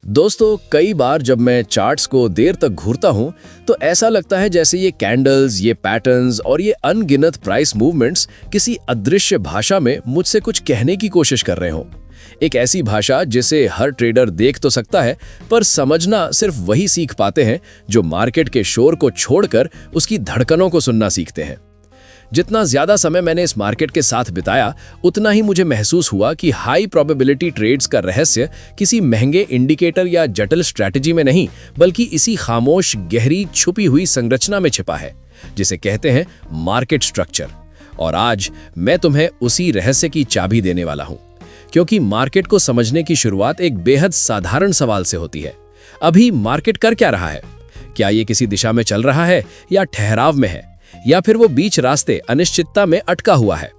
दोस्तों, कई बार जब मैं चार्ट्स को देर तक घूरता हूं तो ऐसा लगता है जैसे ये कैंडल्स, ये पैटर्न्स और ये अनगिनत प्राइस मूवमेंट्स किसी अदृश्य भाषा में मुझसे कुछ कहने की कोशिश कर रहे हों। एक ऐसी भाषा जिसे हर ट्रेडर देख तो सकता है, पर समझना सिर्फ वही सीख पाते हैं जो मार्केट के शोर को छोड़कर उसकी धड़कनों को सुनना सीखते हैं। जितना ज्यादा समय मैंने इस मार्केट के साथ बिताया, उतना ही मुझे महसूस हुआ कि हाई प्रोबेबिलिटी ट्रेड्स का रहस्य किसी महंगे इंडिकेटर या जटिल स्ट्रैटेजी में नहीं, बल्कि इसी खामोश, गहरी, छुपी हुई संरचना में छिपा है, जिसे कहते हैं मार्केट स्ट्रक्चर। और आज मैं तुम्हें उसी रहस्य की चाबी देने वाला हूं, क्योंकि मार्केट को समझने की शुरुआत एक बेहद साधारण सवाल से होती है। अभी मार्केट कर क्या रहा है? क्या ये किसी दिशा में चल रहा है, या ठहराव में है, या फिर वो बीच रास्ते अनिश्चितता में अटका हुआ है?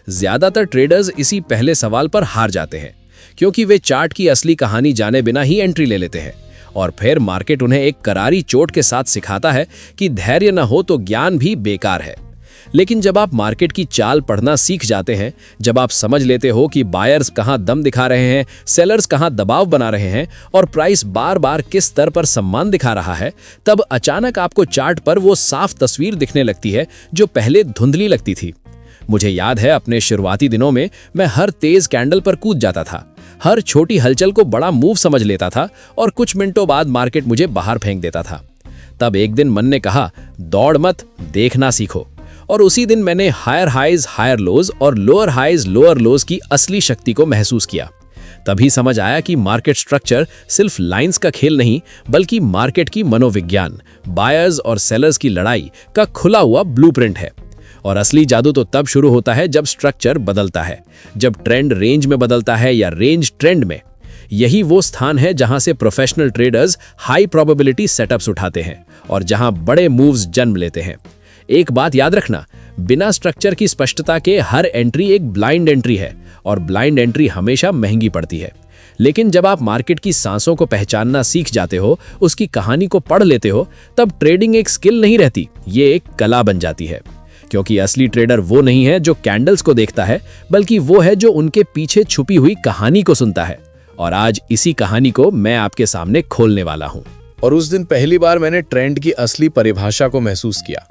ज्यादातर ट्रेडर्स इसी पहले सवाल पर हार जाते हैं, क्योंकि वे चार्ट की असली कहानी जाने बिना ही एंट्री ले लेते हैं, और फिर मार्केट उन्हें एक करारी चोट के साथ सिखाता है कि धैर्य न हो तो ज्ञान भी बेकार है। लेकिन जब आप मार्केट की चाल पढ़ना सीख जाते हैं, जब आप समझ लेते हो कि बायर्स कहां दम दिखा रहे हैं, सेलर्स कहां दबाव बना रहे हैं और प्राइस बार बार किस स्तर पर सम्मान दिखा रहा है, तब अचानक आपको चार्ट पर वो साफ तस्वीर दिखने लगती है जो पहले धुंधली लगती थी। मुझे याद है, अपने शुरुआती दिनों में मैं हर तेज कैंडल पर कूद जाता था, हर छोटी हलचल को बड़ा मूव समझ लेता था, और कुछ मिनटों बाद मार्केट मुझे बाहर फेंक देता था। तब एक दिन मन ने कहा, दौड़ मत, देखना सीखो। और उसी दिन मैंने हायर हाइज हायर लोज और लोअर हाइज लोअर लोज की असली शक्ति को महसूस किया। तभी समझ आया कि मार्केट स्ट्रक्चर सिर्फ लाइंस का खेल नहीं, बल्कि मार्केट की मनोविज्ञान, बायर्स और सेलर्स की लड़ाई का खुला हुआ ब्लूप्रिंट है। और असली जादू तो तब शुरू होता है जब स्ट्रक्चर बदलता है, जब ट्रेंड रेंज में बदलता है या रेंज ट्रेंड में। यही वो स्थान है जहां से professional traders high probability setups उठाते हैं और जहां बड़े मूव्स जन्म लेते हैं। एक बात याद रखना, बिना स्ट्रक्चर की स्पष्टता के हर एंट्री एक ब्लाइंड एंट्री है, और ब्लाइंड एंट्री हमेशा महंगी पड़ती है। लेकिन जब आप मार्केट की सांसों को पहचानना सीख जाते हो, उसकी कहानी को पढ़ लेते हो, तब ट्रेडिंग एक स्किल नहीं रहती, ये एक कला बन जाती है। क्योंकि असली ट्रेडर वो नहीं है जो कैंडल्स को देखता है, बल्कि वो है जो उनके पीछे छुपी हुई कहानी को सुनता है। और आज इसी कहानी को मैं आपके सामने खोलने वाला हूं। और उस दिन पहली बार मैंने ट्रेंड की असली परिभाषा को महसूस किया।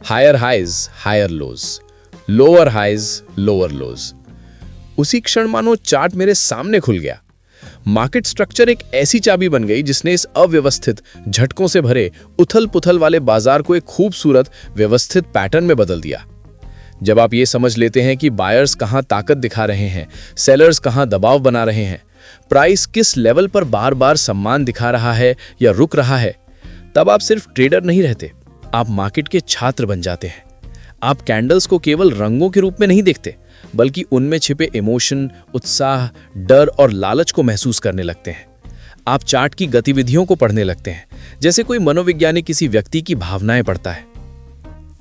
Higher highs higher lows, lower highs lower lows. उसी क्षण मानो चार्ट मेरे सामने खुल गया। मार्केट स्ट्रक्चर एक ऐसी चाबी बन गई जिसने इस अव्यवस्थित, झटकों से भरे, उथल पुथल वाले बाजार को एक खूबसूरत, व्यवस्थित पैटर्न में बदल दिया। जब आप ये समझ लेते हैं कि बायर्स कहां ताकत दिखा रहे हैं, सेलर्स कहां दबाव बना रहे हैं, प्राइस किस लेवल पर बार बार सम्मान दिखा रहा है या रुक रहा है, तब आप सिर्फ ट्रेडर नहीं रहते, आप मार्केट के छात्र बन जाते हैं। आप कैंडल्स को केवल रंगों के रूप में नहीं देखते, बल्कि उनमें छिपे इमोशन, उत्साह, डर और लालच को महसूस करने लगते हैं। आप चार्ट की गतिविधियों को पढ़ने लगते हैं, जैसे कोई मनोविज्ञानी किसी व्यक्ति की भावनाएं पढ़ता है।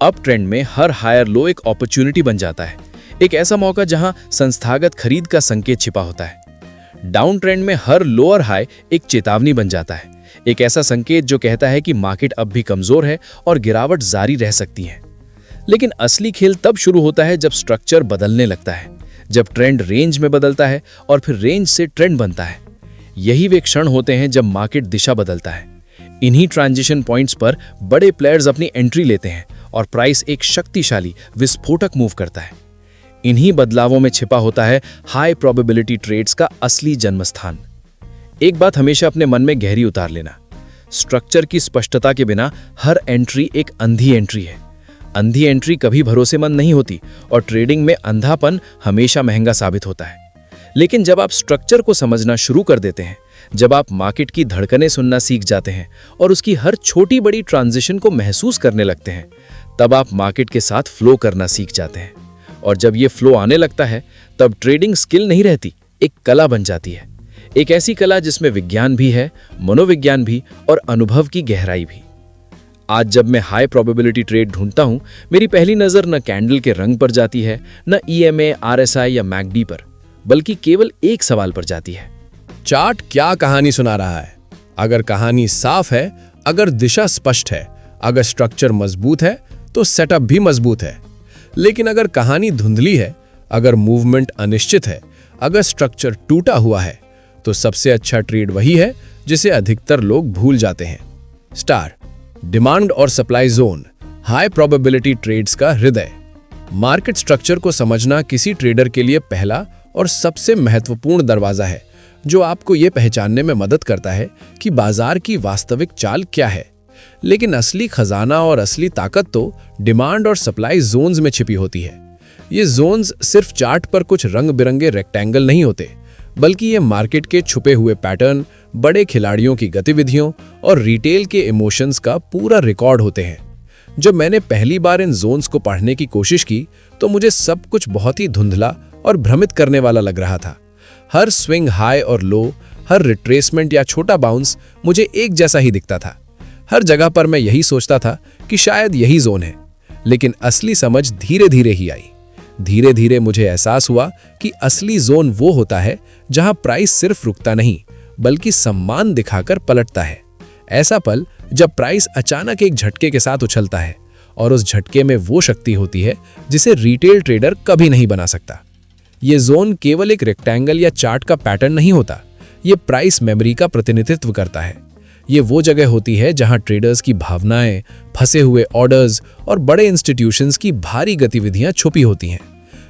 अप ट्रेंड में हर हायर लो एक अपॉर्चुनिटी बन जाता है, एक ऐसा मौका जहां संस्थागत खरीद का संकेत छिपा होता है। डाउन ट्रेंड में हर लोअर हाई एक चेतावनी बन जाता है, एक ऐसा संकेत जो कहता है कि मार्केट अब भी कमजोर है और गिरावट जारी रह सकती है। लेकिन असली खेल तब शुरू होता है जब स्ट्रक्चर बदलने लगता है, जब ट्रेंड रेंज में बदलता है और फिर रेंज से ट्रेंड बनता है। यही वे क्षण होते हैं जब मार्केट दिशा बदलता है। इन्हीं ट्रांजिशन पॉइंट्स पर बड़े प्लेयर्स अपनी एंट्री लेते हैं और प्राइस एक शक्तिशाली, विस्फोटक मूव करता है। इन्हीं बदलावों में छिपा होता है हाई प्रोबेबिलिटी ट्रेड्स का असली जन्मस्थान। एक बात हमेशा अपने मन में गहरी उतार लेना, स्ट्रक्चर की स्पष्टता के बिना हर एंट्री एक अंधी एंट्री है। अंधी एंट्री कभी भरोसेमंद नहीं होती, और ट्रेडिंग में अंधापन हमेशा महंगा साबित होता है। लेकिन जब आप स्ट्रक्चर को समझना शुरू कर देते हैं, जब आप मार्केट की धड़कनें सुनना सीख जाते हैं और उसकी हर छोटी बड़ी ट्रांजिशन को महसूस करने लगते हैं, तब आप मार्केट के साथ फ्लो करना सीख जाते हैं। और जब ये फ्लो आने लगता है, तब ट्रेडिंग स्किल नहीं रहती, एक कला बन जाती है। एक ऐसी कला जिसमें विज्ञान भी है, मनोविज्ञान भी, और अनुभव की गहराई भी। आज जब मैं हाई प्रोबेबिलिटी ट्रेड ढूंढता हूं, मेरी पहली नजर न कैंडल के रंग पर जाती है, न EMA, RSI या MACD पर, बल्कि केवल एक सवाल पर जाती है, चार्ट क्या कहानी सुना रहा है? अगर कहानी साफ है, अगर दिशा स्पष्ट है, अगर स्ट्रक्चर मजबूत है, तो सेटअप भी मजबूत है। लेकिन अगर कहानी धुंधली है, अगर मूवमेंट अनिश्चित है, अगर स्ट्रक्चर टूटा हुआ है, तो सबसे अच्छा ट्रेड वही है जिसे अधिकतर लोग भूल जाते हैं। स्टार, डिमांड और supply zone, high probability trades का हृदय। मार्केट स्ट्रक्चर को समझना किसी ट्रेडर के लिए पहला और सबसे महत्वपूर्ण दरवाजा है, जो आपको ये पहचानने में मदद करता है कि बाजार की वास्तविक चाल क्या है। लेकिन असली खजाना और असली ताकत तो डिमांड और सप्लाई जोन्स में छिपी होती है। ये जोन्स सिर्फ चार्ट पर कुछ रंग बिरंगे रेक्टेंगल नहीं होते, बल्कि ये मार्केट के छुपे हुए पैटर्न, बड़े खिलाड़ियों की गतिविधियों और रिटेल के इमोशंस का पूरा रिकॉर्ड होते हैं। जब मैंने पहली बार इन जोन्स को पढ़ने की कोशिश की तो मुझे सब कुछ बहुत ही धुंधला और भ्रमित करने वाला लग रहा था। हर स्विंग हाई और लो, हर रिट्रेसमेंट या छोटा बाउंस मुझे एक जैसा ही दिखता था। हर जगह पर मैं यही सोचता था कि शायद यही जोन है। लेकिन असली समझ धीरे धीरे ही आई। धीरे धीरे मुझे एहसास हुआ कि असली जोन वो होता है जहां प्राइस सिर्फ रुकता नहीं, बल्कि सम्मान दिखाकर पलटता है। ऐसा पल जब प्राइस अचानक एक झटके के साथ उछलता है, और उस झटके में वो शक्ति होती है जिसे रिटेल ट्रेडर कभी नहीं बना सकता। ये जोन केवल एक रेक्टेंगल या चार्ट का पैटर्न नहीं होता, ये प्राइस मेमोरी का प्रतिनिधित्व करता है। ये वो जगह होती है जहां ट्रेडर्स की भावनाएं, फंसे हुए ऑर्डर्स और बड़े इंस्टीट्यूशंस की भारी गतिविधियां छुपी होती हैं।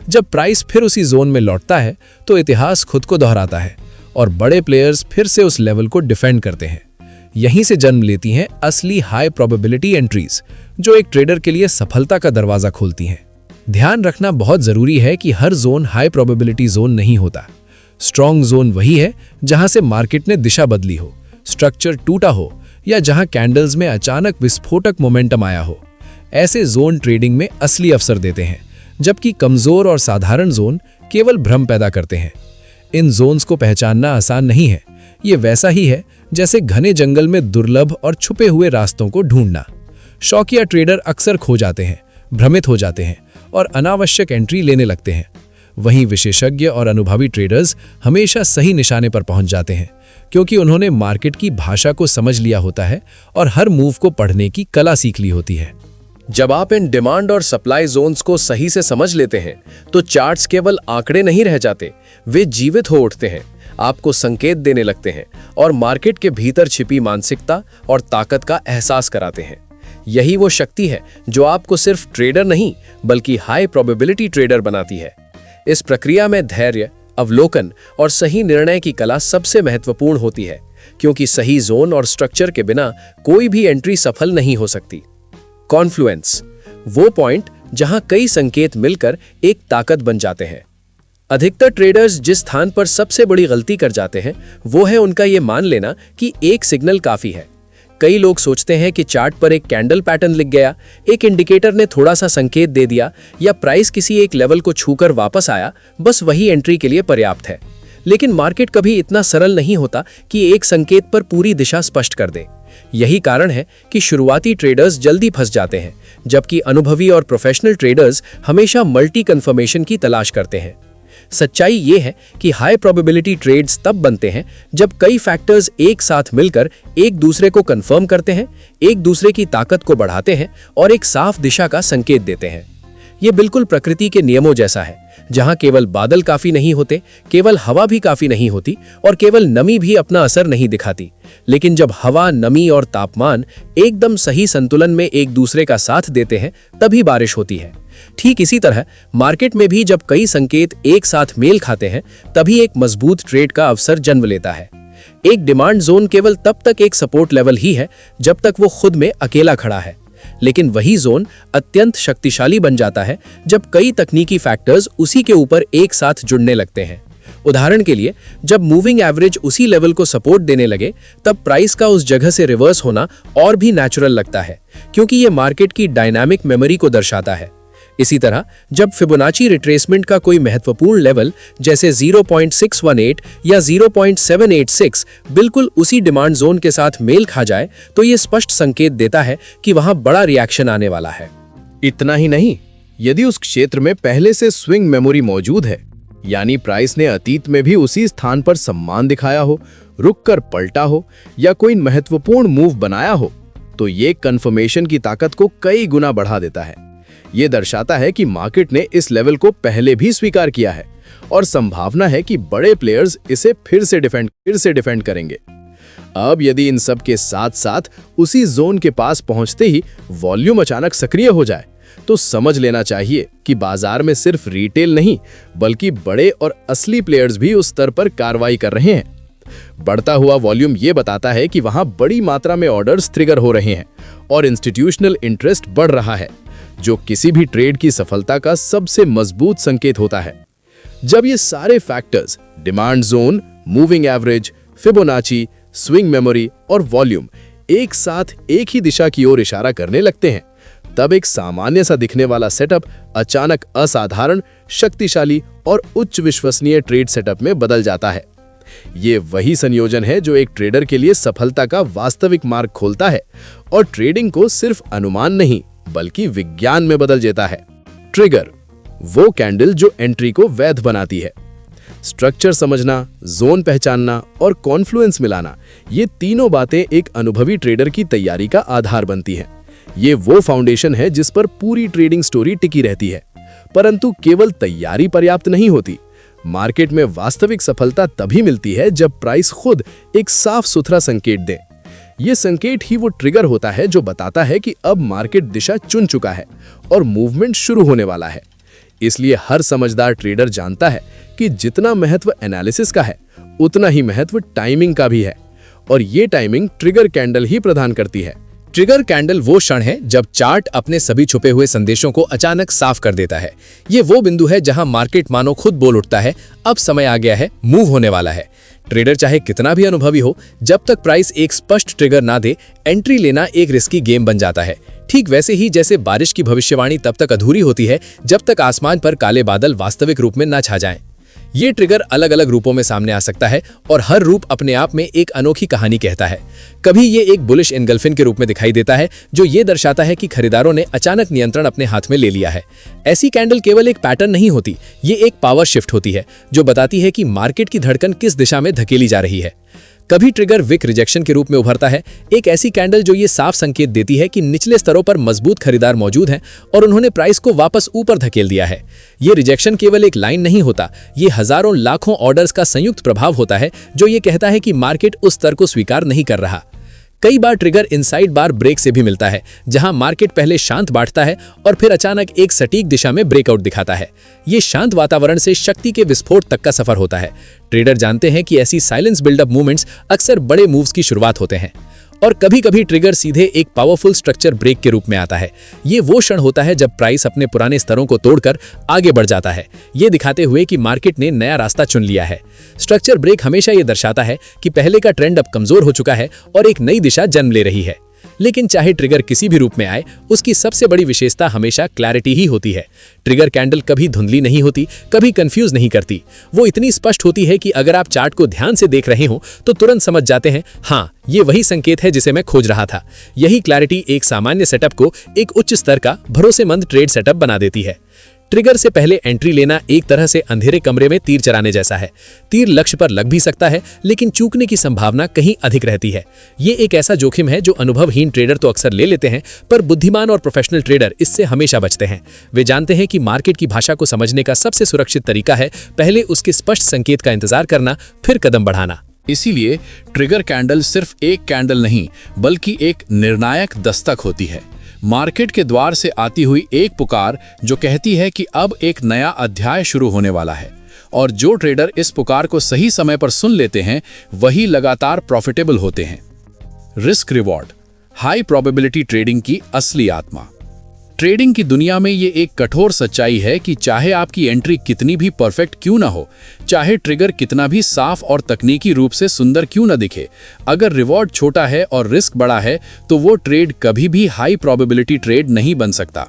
जब प्राइस फिर उसी जोन में लौटता है तो इतिहास खुद को दोहराता है और बड़े प्लेयर्स फिर से उस लेवल को डिफेंड करते हैं। यहीं से जन्म लेती हैं असली हाई प्रोबेबिलिटी एंट्रीज, जो एक ट्रेडर के लिए सफलता का दरवाजा खोलती हैं। ध्यान रखना बहुत जरूरी है कि हर जोन हाई प्रोबेबिलिटी जोन नहीं होता। स्ट्रॉन्ग जोन वही है जहां से मार्केट ने दिशा बदली हो, स्ट्रक्चर टूटा हो या जहां कैंडल्स में अचानक विस्फोटक मोमेंटम आया हो। ऐसे जोन ट्रेडिंग में असली अवसर देते हैं, जबकि कमजोर और साधारण जोन केवल भ्रम पैदा करते हैं। इन जोन्स को पहचानना आसान नहीं है। ये वैसा ही है जैसे घने जंगल में दुर्लभ और छुपे हुए रास्तों को ढूंढना। शौकिया ट्रेडर अक्सर खो जाते हैं, भ्रमित हो जाते हैं और अनावश्यक एंट्री लेने लगते हैं। वहीं विशेषज्ञ और अनुभवी ट्रेडर्स हमेशा सही निशाने पर पहुंच जाते हैं, क्योंकि उन्होंने मार्केट की भाषा को समझ लिया होता है और हर मूव को पढ़ने की कला सीख ली होती है। जब आप इन डिमांड और सप्लाई जोन्स को सही से समझ लेते हैं तो चार्ट्स केवल आंकड़े नहीं रह जाते, वे जीवित हो उठते हैं, आपको संकेत देने लगते हैं और मार्केट के भीतर छिपी मानसिकता और ताकत का एहसास कराते हैं। यही वो शक्ति है जो आपको सिर्फ ट्रेडर नहीं बल्कि हाई प्रोबेबिलिटी ट्रेडर बनाती है। इस प्रक्रिया में धैर्य, अवलोकन और सही निर्णय की कला सबसे महत्वपूर्ण होती है, क्योंकि सही जोन और स्ट्रक्चर के बिना कोई भी एंट्री सफल नहीं हो सकती। कॉन्फ्लुएंस, वो पॉइंट जहां कई संकेत मिलकर एक ताकत बन जाते हैं। अधिकतर ट्रेडर्स जिस स्थान पर सबसे बड़ी गलती कर जाते हैं वो है उनका ये मान लेना कि एक सिग्नल काफी है। कई लोग सोचते हैं कि चार्ट पर एक कैंडल पैटर्न लिख गया, एक इंडिकेटर ने थोड़ा सा संकेत दे दिया या प्राइस किसी एक लेवल को छूकर वापस आया, बस वही एंट्री के लिए पर्याप्त है। लेकिन मार्केट कभी इतना सरल नहीं होता कि एक संकेत पर पूरी दिशा स्पष्ट कर दे। यही कारण है कि शुरुआती ट्रेडर्स जल्दी फंस जाते हैं, जबकि अनुभवी और प्रोफेशनल ट्रेडर्स हमेशा मल्टी कंफर्मेशन की तलाश करते हैं। सच्चाई ये है कि हाई प्रोबेबिलिटी ट्रेड्स तब बनते हैं जब कई फैक्टर्स एक साथ मिलकर एक दूसरे को कंफर्म करते हैं, एक दूसरे की ताकत को बढ़ाते हैं और एक साफ दिशा का संकेत देते हैं। ये बिल्कुल प्रकृति के नियमों जैसा है, जहां केवल बादल काफी नहीं होते, केवल हवा भी काफी नहीं होती और केवल नमी भी अपना असर नहीं दिखाती। लेकिन जब हवा, नमी और तापमान एकदम सही संतुलन में एक दूसरे का साथ देते हैं, तभी बारिश होती है। ठीक इसी तरह मार्केट में भी जब कई संकेत एक साथ मेल खाते हैं, तभी एक मजबूत ट्रेड का अवसर जन्म लेता है। एक डिमांड जोन केवल तब तक एक सपोर्ट लेवल ही है जब तक वो खुद में अकेला खड़ा है, लेकिन वही जोन अत्यंत शक्तिशाली बन जाता है जब कई तकनीकी फैक्टर्स उसी के ऊपर एक साथ जुड़ने लगते हैं। उदाहरण के लिए, जब मूविंग एवरेज उसी लेवल को सपोर्ट देने लगे, तब प्राइस का उस जगह से रिवर्स होना और भी नेचुरल लगता है, क्योंकि ये मार्केट की डायनामिक मेमोरी को दर्शाता है। इसी तरह जब फिबोनाची रिट्रेसमेंट का कोई महत्वपूर्ण लेवल जैसे 0.618 या 0.786 बिल्कुल उसी डिमांड जोन के साथ मेल खा जाए, तो ये स्पष्ट संकेत देता है कि वहां बड़ा रिएक्शन आने वाला है। इतना ही नहीं, यदि उस क्षेत्र में पहले से स्विंग मेमोरी मौजूद है, यानी प्राइस ने अतीत में भी उसी स्थान पर सम्मान दिखाया हो, रुककर पलटा हो या कोई महत्वपूर्ण मूव बनाया हो, तो ये कंफर्मेशन की ताकत को कई गुना बढ़ा देता है। ये दर्शाता है कि मार्केट ने इस लेवल को पहले भी स्वीकार किया है और संभावना है कि बड़े प्लेयर्स इसे फिर से डिफेंड करेंगे। अब यदि इन सब के साथ साथ उसी जोन के पास पहुंचते ही वॉल्यूम अचानक सक्रिय हो जाए तो समझ लेना चाहिए कि बाजार में सिर्फ रिटेल नहीं बल्कि बड़े और असली प्लेयर्स भी उस स्तर पर कार्रवाई कर रहे हैं। बढ़ता हुआ वॉल्यूम ये बताता है कि वहां बड़ी मात्रा में ऑर्डर्स ट्रिगर हो रहे हैं और इंस्टीट्यूशनल इंटरेस्ट बढ़ रहा है, जो किसी भी ट्रेड की सफलता का सबसे मजबूत संकेत होता है। जब ये सारे factors demand zone, moving average, Fibonacci, swing memory और वॉल्यूम एक साथ एक ही दिशा की ओर इशारा करने लगते हैं, तब एक सामान्य सा दिखने वाला सेटअप अचानक असाधारण, शक्तिशाली और उच्च विश्वसनीय ट्रेड सेटअप में बदल जाता है। ये वही संयोजन है जो एक ट्रेडर के लिए सफलता का वास्तविक मार्ग खोलता है और ट्रेडिंग को सिर्फ अनुमान नहीं बल्कि विज्ञान में बदल देता है। ट्रिगर, वो कैंडल जो एंट्री को वैध बनाती है। स्ट्रक्चर समझना, जोन पहचानना और कॉन्फ्लुएंस मिलाना, ये तीनों बातें एक अनुभवी ट्रेडर की तैयारी का आधार बनती हैं। ये वो फाउंडेशन है जिस पर पूरी ट्रेडिंग स्टोरी टिकी रहती है। परंतु केवल तैयारी पर्याप्त नहीं होती। मार्केट में वास्तविक सफलता तभी मिलती है जब प्राइस खुद एक साफ सुथरा संकेत दे। ये संकेत ही वो ट्रिगर होता है जो बताता है कि अब मार्केट दिशा चुन चुका है और मूवमेंट शुरू होने वाला है। इसलिए हर समझदार ट्रेडर जानता है कि जितना महत्व एनालिसिस का है उतना ही महत्व टाइमिंग का भी है, और ये टाइमिंग ट्रिगर कैंडल ही प्रदान करती है। ट्रिगर कैंडल वो क्षण है जब चार्ट अपने सभी छुपे हुए संदेशों को अचानक साफ कर देता है। ये वो बिंदु है जहां मार्केट मानो खुद बोल उठता है, अब समय आ गया है, मूव होने वाला है। ट्रेडर चाहे कितना भी अनुभवी हो, जब तक प्राइस एक स्पष्ट ट्रिगर ना दे, एंट्री लेना एक रिस्की गेम बन जाता है। ठीक वैसे ही जैसे बारिश की भविष्यवाणी तब तक अधूरी होती है जब तक आसमान पर काले बादल वास्तविक रूप में न छा जाएं। ये ट्रिगर अलग अलग रूपों में सामने आ सकता है और हर रूप अपने आप में एक अनोखी कहानी कहता है। कभी ये एक बुलिश एनगल्फिन के रूप में दिखाई देता है जो ये दर्शाता है कि खरीदारों ने अचानक नियंत्रण अपने हाथ में ले लिया है। ऐसी कैंडल केवल एक पैटर्न नहीं होती, ये एक पावर शिफ्ट होती है जो बताती है कि मार्केट की धड़कन किस दिशा में धकेली जा रही है। कभी ट्रिगर विक रिजेक्शन के रूप में उभरता है, एक ऐसी कैंडल जो ये साफ संकेत देती है कि निचले स्तरों पर मजबूत खरीदार मौजूद हैं और उन्होंने प्राइस को वापस ऊपर धकेल दिया है। ये रिजेक्शन केवल एक लाइन नहीं होता, ये हजारों लाखों ऑर्डर्स का संयुक्त प्रभाव होता है जो ये कहता है कि मार्केट उस स्तर को स्वीकार नहीं कर रहा। कई बार ट्रिगर इनसाइड बार ब्रेक से भी मिलता है, जहां मार्केट पहले शांत बांटता है और फिर अचानक एक सटीक दिशा में ब्रेकआउट दिखाता है। ये शांत वातावरण से शक्ति के विस्फोट तक का सफर होता है। ट्रेडर जानते हैं कि ऐसी साइलेंस बिल्डअप मूवमेंट्स अक्सर बड़े मूव्स की शुरुआत होते हैं, और कभी कभी ट्रिगर सीधे एक पावरफुल स्ट्रक्चर ब्रेक के रूप में आता है। ये वो क्षण होता है जब प्राइस अपने पुराने स्तरों को तोड़कर आगे बढ़ जाता है, ये दिखाते हुए कि मार्केट ने नया रास्ता चुन लिया है। स्ट्रक्चर ब्रेक हमेशा ये दर्शाता है कि पहले का ट्रेंड अब कमजोर हो चुका है और एक नई दिशा जन्म ले रही है। लेकिन चाहे ट्रिगर किसी भी रूप में आए, उसकी सबसे बड़ी विशेषता हमेशा क्लैरिटी ही होती है। ट्रिगर कैंडल कभी धुंधली नहीं होती, कभी कंफ्यूज नहीं करती। वो इतनी स्पष्ट होती है कि अगर आप चार्ट को ध्यान से देख रहे हो तो तुरंत समझ जाते हैं, हाँ, ये वही संकेत है जिसे मैं खोज रहा था। यही क्लैरिटी एक सामान्य सेटअप को एक उच्च स्तर का भरोसेमंद ट्रेड सेटअप बना देती है। ट्रिगर से पहले एंट्री लेना एक तरह से अंधेरे कमरे में तीर चलाने जैसा है। तीर लक्ष्य पर लग भी सकता है, लेकिन चूकने की संभावना कहीं अधिक रहती है। ये एक ऐसा जोखिम है जो अनुभवहीन ट्रेडर तो अक्सर ले लेते हैं, पर बुद्धिमान और प्रोफेशनल ट्रेडर इससे हमेशा बचते हैं। वे जानते हैं कि मार्केट की भाषा को समझने का सबसे सुरक्षित तरीका है पहले उसके स्पष्ट संकेत का इंतजार करना, फिर कदम बढ़ाना। इसीलिए ट्रिगर कैंडल सिर्फ एक कैंडल नहीं बल्कि एक निर्णायक दस्तक होती है। मार्केट के द्वार से आती हुई एक पुकार जो कहती है कि अब एक नया अध्याय शुरू होने वाला है। और जो ट्रेडर इस पुकार को सही समय पर सुन लेते हैं वही लगातार प्रॉफिटेबल होते हैं। Risk reward, high probability trading की असली आत्मा। ट्रेडिंग की दुनिया में ये एक कठोर सच्चाई है कि चाहे आपकी एंट्री कितनी भी परफेक्ट क्यों ना हो, चाहे ट्रिगर कितना भी साफ और तकनीकी रूप से सुंदर क्यों ना दिखे, अगर रिवॉर्ड छोटा है और रिस्क बड़ा है तो वो ट्रेड कभी भी हाई प्रोबेबिलिटी ट्रेड नहीं बन सकता।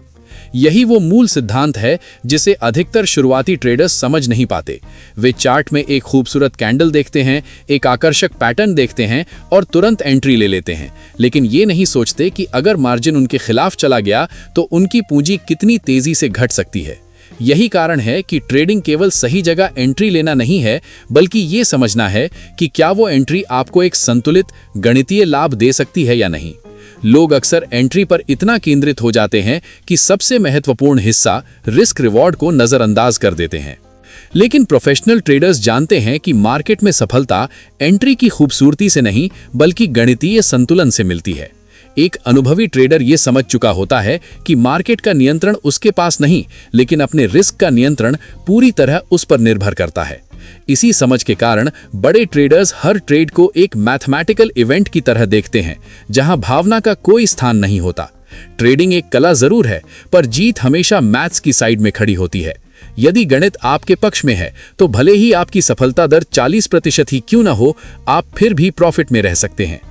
यही वो मूल सिद्धांत है जिसे अधिकतर शुरुआती ट्रेडर्स समझ नहीं पाते। वे चार्ट में एक खूबसूरत कैंडल देखते हैं, एक आकर्षक पैटर्न देखते हैं और तुरंत एंट्री ले लेते हैं, लेकिन ये नहीं सोचते कि अगर मार्जिन उनके खिलाफ चला गया तो उनकी पूंजी कितनी तेजी से घट सकती है। यही कारण है कि ट्रेडिंग केवल सही जगह एंट्री लेना नहीं है, बल्कि ये समझना है कि क्या वो एंट्री आपको एक संतुलित गणितीय लाभ दे सकती है या नहीं। लोग अक्सर एंट्री पर इतना केंद्रित हो जाते हैं कि सबसे महत्वपूर्ण हिस्सा रिस्क रिवॉर्ड को नजरअंदाज कर देते हैं। लेकिन प्रोफेशनल ट्रेडर्स जानते हैं कि मार्केट में सफलता एंट्री की खूबसूरती से नहीं बल्कि गणितीय संतुलन से मिलती है। एक अनुभवी ट्रेडर ये समझ चुका होता है कि मार्केट का नियंत्रण उसके पास नहीं, लेकिन अपने रिस्क का नियंत्रण पूरी तरह उस पर निर्भर करता है। इसी समझ के कारण बड़े ट्रेडर्स हर ट्रेड को एक मैथमेटिकल इवेंट की तरह देखते हैं, जहां भावना का कोई स्थान नहीं होता। ट्रेडिंग एक कला जरूर है, पर जीत हमेशा मैथ्स की साइड में खड़ी होती है। यदि गणित आपके पक्ष में है तो भले ही आपकी सफलता दर 40% ही क्यों ना हो, आप फिर भी प्रॉफिट में रह सकते हैं।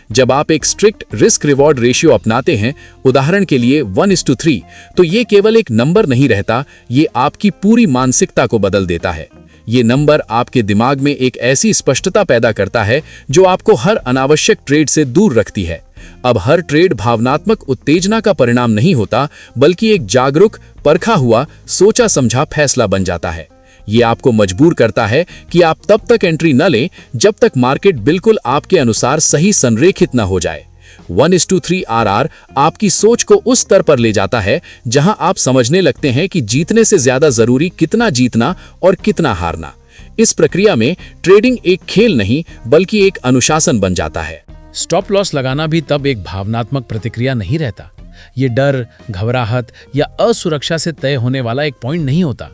जब आप एक स्ट्रिक्ट रिस्क रिवॉर्ड रेशियो अपनाते हैं, उदाहरण के लिए 1:3, तो ये केवल एक नंबर नहीं रहता, ये आपकी पूरी मानसिकता को बदल देता है। ये नंबर आपके दिमाग में एक ऐसी स्पष्टता पैदा करता है जो आपको हर अनावश्यक ट्रेड से दूर रखती है। अब हर ट्रेड भावनात्मक उत्तेजना का परिणाम नहीं होता, बल्कि एक जागरूक, परखा हुआ, सोचा समझा फैसला बन जाता है। ये आपको मजबूर करता है कि आप तब तक एंट्री न लें जब तक मार्केट बिल्कुल आपके अनुसार सही संरेखित न हो जाए। 1:3 RR आपकी सोच को उस स्तर पर ले जाता है जहां आप समझने लगते हैं कि जीतने से ज्यादा जरूरी कितना जीतना और कितना हारना। इस प्रक्रिया में ट्रेडिंग एक खेल नहीं बल्कि एक अनुशासन बन जाता है। स्टॉप लॉस लगाना भी तब एक भावनात्मक प्रतिक्रिया नहीं रहता। ये डर, घबराहट या असुरक्षा से तय होने वाला एक पॉइंट नहीं होता।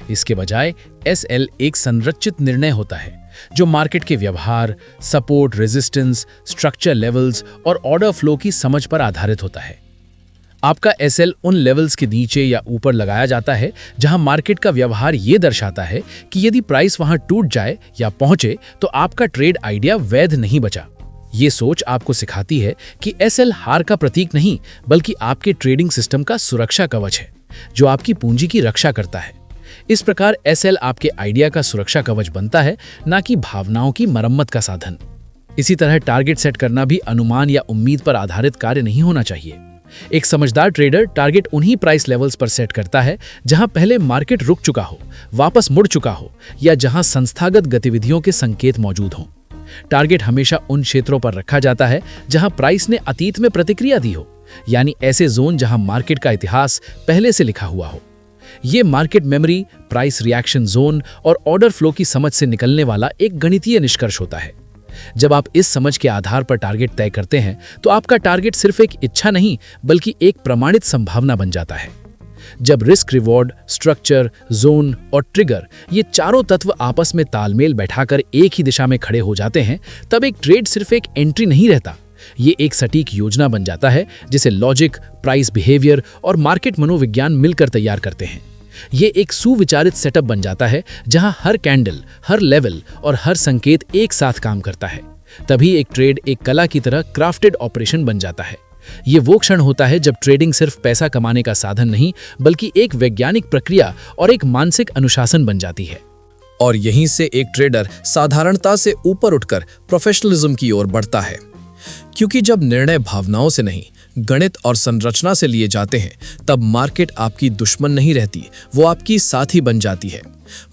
इसके बजाय SL एक संरचित निर्णय होता है जो मार्केट के व्यवहार, सपोर्ट, रेजिस्टेंस, स्ट्रक्चर लेवल्स और ऑर्डर फ्लो की समझ पर आधारित होता है। आपका SL उन लेवल्स के नीचे या ऊपर लगाया जाता है जहां मार्केट का व्यवहार ये दर्शाता है कि यदि प्राइस वहां टूट जाए या पहुंचे तो आपका ट्रेड आइडिया वैध नहीं बचा। ये सोच आपको सिखाती है कि SL हार का प्रतीक नहीं बल्कि आपके ट्रेडिंग सिस्टम का सुरक्षा कवच है जो आपकी पूंजी की रक्षा करता है। इस प्रकार SL आपके आइडिया का सुरक्षा कवच बनता है, ना कि भावनाओं की मरम्मत का साधन। इसी तरह टारगेट सेट करना भी अनुमान या उम्मीद पर आधारित कार्य नहीं होना चाहिए। एक समझदार ट्रेडर टारगेट उन्हीं प्राइस लेवल्स पर सेट करता है जहां पहले मार्केट रुक चुका हो, वापस मुड़ चुका हो या जहां संस्थागत गतिविधियों के संकेत मौजूद हों। टारगेट हमेशा उन क्षेत्रों पर रखा जाता है जहां प्राइस ने अतीत में प्रतिक्रिया दी हो, यानी ऐसे जोन जहां मार्केट का इतिहास पहले से लिखा हुआ हो। ये market memory, price reaction zone और ऑर्डर फ्लो की समझ से निकलने वाला एक गणितीय निष्कर्ष होता है। जब आप इस समझ के आधार पर टारगेट तय करते हैं तो आपका टारगेट सिर्फ एक इच्छा नहीं बल्कि एक प्रमाणित संभावना बन जाता है। जब रिस्क, रिवॉर्ड, स्ट्रक्चर, जोन और ट्रिगर ये चारों तत्व आपस में तालमेल बैठाकर एक ही दिशा में खड़े हो जाते हैं, तब एक ट्रेड सिर्फ एक एंट्री नहीं रहता, ये एक सटीक योजना बन जाता है जिसे लॉजिक, प्राइस बिहेवियर और मार्केट मनोविज्ञान मिलकर तैयार करते हैं। ये एक सुविचारित सेटअप बन जाता है जहां हर कैंडल, हर लेवल और हर संकेत एक साथ काम करता है। तभी एक ट्रेड एक कला की तरह क्राफ्टेड ऑपरेशन बन जाता है। ये वो क्षण होता है जब ट्रेडिंग सिर्फ पैसा कमाने का साधन नहीं बल्कि एक वैज्ञानिक प्रक्रिया और एक मानसिक अनुशासन बन जाती है। और यहीं से एक ट्रेडर साधारणता से ऊपर उठकर प्रोफेशनलिज्म की ओर बढ़ता है, क्योंकि जब निर्णय भावनाओं से नहीं गणित और संरचना से लिए जाते हैं तब मार्केट आपकी दुश्मन नहीं रहती, वो आपकी साथी बन जाती है।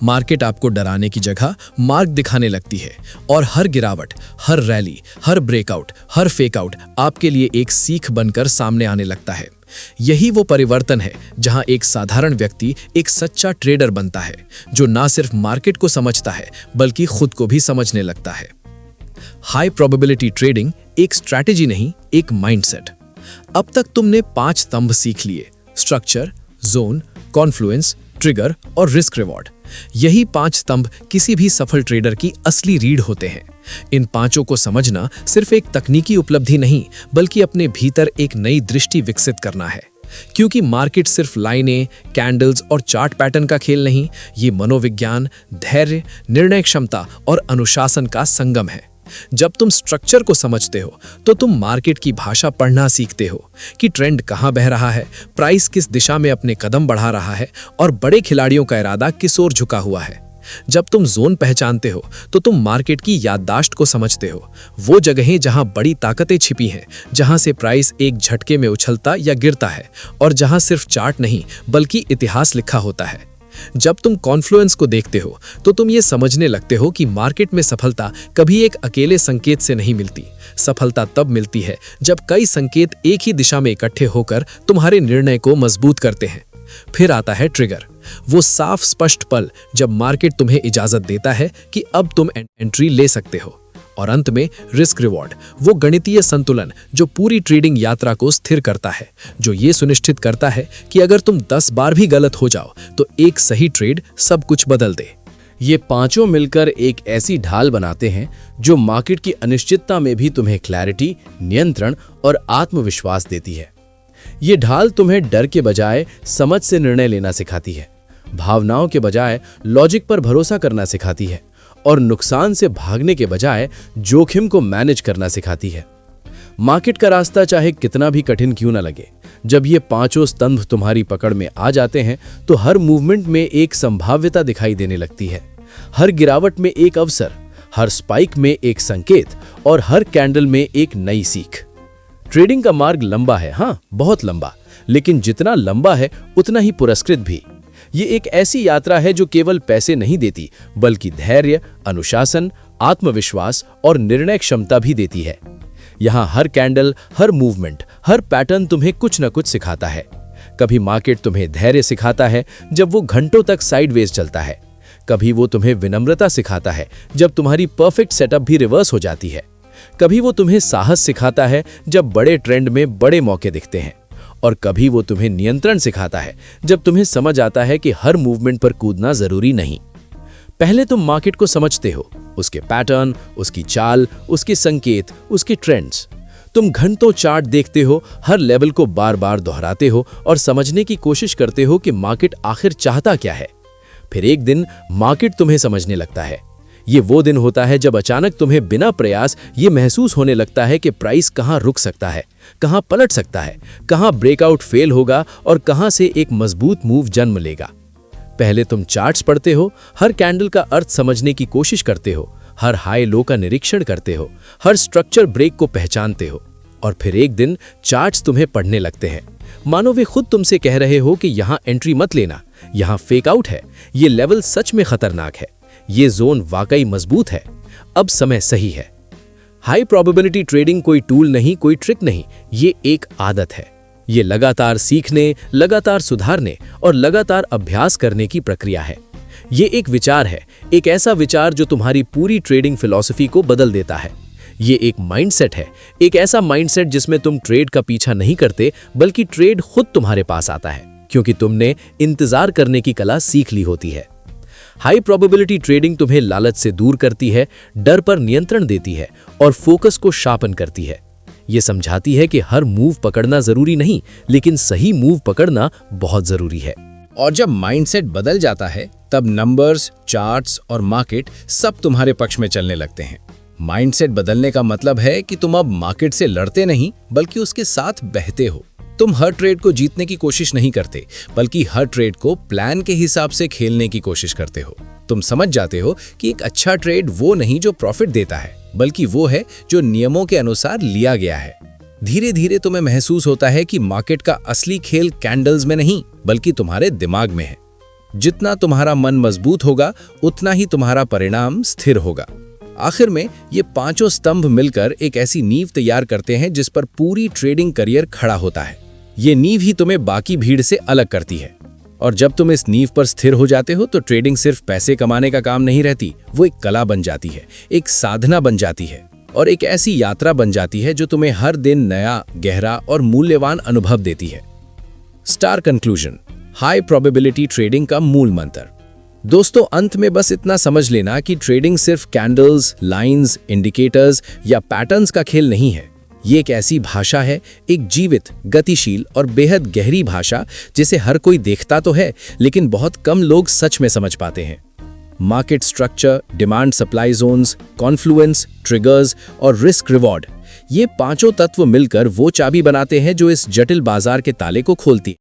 मार्केट आपको डराने की जगह मार्ग दिखाने लगती है और हर गिरावट, हर रैली, हर ब्रेकआउट, हर फेकआउट आपके लिए एक सीख बनकर सामने आने लगता है। यही वो परिवर्तन है जहां एक साधारण व्यक्ति एक सच्चा ट्रेडर बनता है जो ना सिर्फ मार्केट को समझता है बल्कि खुद को भी समझने लगता है। हाई प्रोबेबिलिटी ट्रेडिंग एक स्ट्रैटेजी नहीं, एक माइंडसेट। अब तक तुमने 5 स्तंभ सीख लिए: स्ट्रक्चर, जोन, कॉन्फ्लुएंस, ट्रिगर और रिस्क रिवॉर्ड। यही 5 स्तंभ किसी भी सफल ट्रेडर की असली रीढ़ होते हैं। इन पांचों को समझना सिर्फ एक तकनीकी उपलब्धि नहीं बल्कि अपने भीतर एक नई दृष्टि विकसित करना है, क्योंकि मार्केट सिर्फ लाइनें, कैंडल्स और चार्ट पैटर्न का खेल नहीं, ये मनोविज्ञान, धैर्य, निर्णय क्षमता और अनुशासन का संगम है। जब तुम स्ट्रक्चर को समझते हो तो तुम मार्केट की भाषा पढ़ना सीखते हो कि ट्रेंड कहां बह रहा है, प्राइस किस दिशा में अपने कदम बढ़ा रहा है और बड़े खिलाड़ियों का इरादा किस ओर झुका हुआ है। जब तुम जोन पहचानते हो तो तुम मार्केट की याददाश्त को समझते हो, वो जगहें जहां बड़ी ताकतें छिपी हैं, जहां से प्राइस एक झटके में उछलता या गिरता है और जहां सिर्फ चार्ट नहीं बल्कि इतिहास लिखा होता है। जब तुम कॉन्फ्लुएंस को देखते हो तो तुम ये समझने लगते हो कि मार्केट में सफलता कभी एक अकेले संकेत से नहीं मिलती। सफलता तब मिलती है जब कई संकेत एक ही दिशा में इकट्ठे होकर तुम्हारे निर्णय को मजबूत करते हैं। फिर आता है ट्रिगर, वो साफ स्पष्ट पल जब मार्केट तुम्हें इजाजत देता है कि अब तुम एंट्री ले सकते हो। और अंत में रिस्क रिवॉर्ड, वो गणितीय संतुलन जो पूरी ट्रेडिंग यात्रा को स्थिर करता है, जो ये सुनिश्चित करता है कि अगर तुम 10 बार भी गलत हो जाओ तो एक सही ट्रेड सब कुछ बदल दे। ये पांचों मिलकर एक ऐसी ढाल बनाते हैं जो मार्केट की अनिश्चितता में भी तुम्हें क्लैरिटी, नियंत्रण और आत्मविश्वास देती है। ये ढाल तुम्हें डर के बजाय समझ से निर्णय लेना सिखाती है, भावनाओं के बजाय लॉजिक पर भरोसा करना सिखाती है और नुकसान से भागने के बजाय जोखिम को मैनेज करना सिखाती है। मार्केट का रास्ता चाहे कितना भी कठिन क्यों न लगे, जब ये पांचों स्तंभ तुम्हारी पकड़ में आ जाते हैं तो हर मूवमेंट में एक संभाव्यता दिखाई देने लगती है। हर गिरावट में एक अवसर, हर स्पाइक में एक संकेत और हर कैंडल में एक नई सीख। ट्रेडिंग का मार्ग लंबा है, हाँ बहुत लंबा, लेकिन जितना लंबा है उतना ही पुरस्कृत भी। ये एक ऐसी यात्रा है जो केवल पैसे नहीं देती, बल्कि धैर्य, अनुशासन, आत्मविश्वास और निर्णय क्षमता भी देती है। यहाँ हर कैंडल, हर मूवमेंट, हर पैटर्न तुम्हें कुछ न कुछ सिखाता है। कभी मार्केट तुम्हें धैर्य सिखाता है जब वो घंटों तक साइडवेज चलता है। कभी वो तुम्हें विनम्रता सिखाता है जब तुम्हारी परफेक्ट सेटअप भी रिवर्स हो जाती है। कभी वो तुम्हें साहस सिखाता है जब बड़े ट्रेंड में बड़े मौके दिखते हैं। और कभी वो तुम्हें नियंत्रण सिखाता है जब तुम्हें समझ आता है कि हर मूवमेंट पर कूदना जरूरी नहीं। पहले तुम मार्केट को समझते हो, उसके पैटर्न, उसकी चाल, उसके संकेत, उसके ट्रेंड्स। तुम घंटों चार्ट देखते हो, हर लेवल को बार बार दोहराते हो और समझने की कोशिश करते हो कि मार्केट आखिर चाहता क्या है। फिर एक दिन मार्केट तुम्हें समझने लगता है। ये वो दिन होता है जब अचानक तुम्हें बिना प्रयास ये महसूस होने लगता है कि प्राइस कहाँ रुक सकता है, कहाँ पलट सकता है, कहाँ ब्रेकआउट फेल होगा और कहाँ से एक मजबूत मूव जन्म लेगा। पहले तुम चार्ट्स पढ़ते हो, हर कैंडल का अर्थ समझने की कोशिश करते हो, हर हाई लो का निरीक्षण करते हो, हर स्ट्रक्चर ब्रेक को पहचानते हो। और फिर एक दिन चार्ट्स तुम्हें पढ़ने लगते हैं, मानो वे खुद तुमसे कह रहे हो कि यहाँ एंट्री मत लेना, यहाँ फेक आउट है, ये लेवल सच में खतरनाक है, ये जोन वाकई मजबूत है, अब समय सही है। हाई प्रोबेबिलिटी ट्रेडिंग कोई टूल नहीं, कोई ट्रिक नहीं, ये एक आदत है। ये लगातार सीखने, लगातार सुधारने और लगातार अभ्यास करने की प्रक्रिया है। ये एक विचार है, एक ऐसा विचार जो तुम्हारी पूरी ट्रेडिंग फिलॉसफी को बदल देता है। ये एक माइंडसेट है, एक ऐसा माइंडसेट जिसमें तुम ट्रेड का पीछा नहीं करते, बल्कि ट्रेड खुद तुम्हारे पास आता है, क्योंकि तुमने इंतजार करने की कला सीख ली होती है। हाई प्रोबेबिलिटी ट्रेडिंग तुम्हें लालच से दूर करती है, डर पर नियंत्रण देती है और फोकस को शार्पन करती है। ये समझाती है कि हर मूव पकड़ना जरूरी नहीं, लेकिन सही मूव पकड़ना बहुत जरूरी है। और जब माइंडसेट बदल जाता है तब नंबर्स, चार्ट्स और मार्केट सब तुम्हारे पक्ष में चलने लगते हैं। माइंडसेट बदलने का मतलब है कि तुम अब मार्केट से लड़ते नहीं, बल्कि उसके साथ बहते हो। तुम हर ट्रेड को जीतने की कोशिश नहीं करते, बल्कि हर ट्रेड को प्लान के हिसाब से खेलने की कोशिश करते हो। तुम समझ जाते हो कि एक अच्छा ट्रेड वो नहीं जो प्रॉफिट देता है, बल्कि वो है जो नियमों के अनुसार लिया गया है। धीरे धीरे तुम्हें महसूस होता है कि मार्केट का असली खेल कैंडल्स में नहीं, बल्कि तुम्हारे दिमाग में है। जितना तुम्हारा मन मजबूत होगा, उतना ही तुम्हारा परिणाम स्थिर होगा। आखिर में ये पांचों स्तंभ मिलकर एक ऐसी नींव तैयार करते हैं जिस पर पूरी ट्रेडिंग करियर खड़ा होता है। ये नींव ही तुम्हें बाकी भीड़ से अलग करती है। और जब तुम इस नींव पर स्थिर हो जाते हो तो ट्रेडिंग सिर्फ पैसे कमाने का काम नहीं रहती, वो एक कला बन जाती है, एक साधना बन जाती है और एक ऐसी यात्रा बन जाती है जो तुम्हें हर दिन नया, गहरा और मूल्यवान अनुभव देती है। Star conclusion, high probability trading का मूल मंत्र। दोस्तों, अंत में बस इतना समझ लेना कि ट्रेडिंग सिर्फ कैंडल्स, लाइंस, इंडिकेटर्स या पैटर्न्स का खेल नहीं है। ये एक ऐसी भाषा है, एक जीवित, गतिशील और बेहद गहरी भाषा जिसे हर कोई देखता तो है, लेकिन बहुत कम लोग सच में समझ पाते हैं। Market structure, demand supply zones, confluence, triggers और रिस्क रिवॉर्ड, ये पांचों तत्व मिलकर वो चाबी बनाते हैं जो इस जटिल बाजार के ताले को खोलती है।